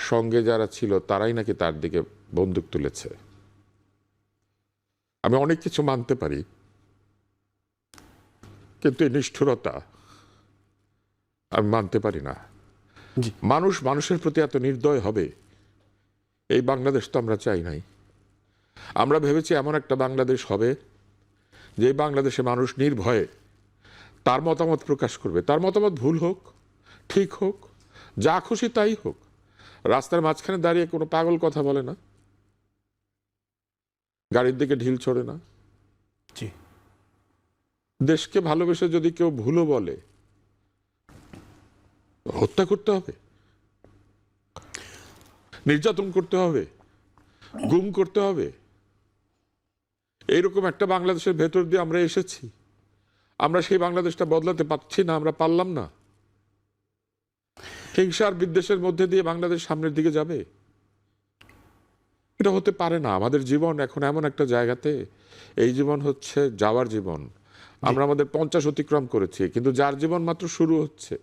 সঙ্গে যারা ছিল তারাই নাকি তার দিকে বন্দুক তুলেছে। আমি অনেক কিছু মানতে পারি, কিন্তু এই নিষ্ঠুরতা আমি মানতে পারি না। মানুষ মানুষের প্রতি এত নির্দয় হবে, এই বাংলাদেশ তো আমরা চাই নাই। আমরা ভেবেছি এমন একটা বাংলাদেশ হবে যে বাংলাদেশে মানুষ নির্ভয়ে তার মতামত প্রকাশ করবে। তার মতামত ভুল হোক, ঠিক হোক, যা খুশি তাই হোক। রাস্তার মাঝখানে দাঁড়িয়ে কোনো পাগল কথা বলে না, গাড়ির দিকে ঢিল ছোড়ে না। দেশকে ভালোবেসে যদি কেউ ভুলও বলে, হত্যা করতে হবে, নির্যাতন করতে হবে, গুম করতে হবে। এইরকম একটা বাংলাদেশের ভেতর দিয়ে আমরা এসেছি। আমরা সেই বাংলাদেশটা বদলাতে পারছি না, আমরা পারলাম না। হিংসার বিদ্বেষের মধ্যে দিয়ে বাংলাদেশ সামনের দিকে যাবে, এটা হতে পারে না। আমাদের জীবন এখন এমন একটা জায়গাতে, এই জীবন হচ্ছে যাওয়ার জীবন। আমরা আমাদের 50 অতিক্রম করেছি, কিন্তু যার জীবন মাত্র শুরু হচ্ছে।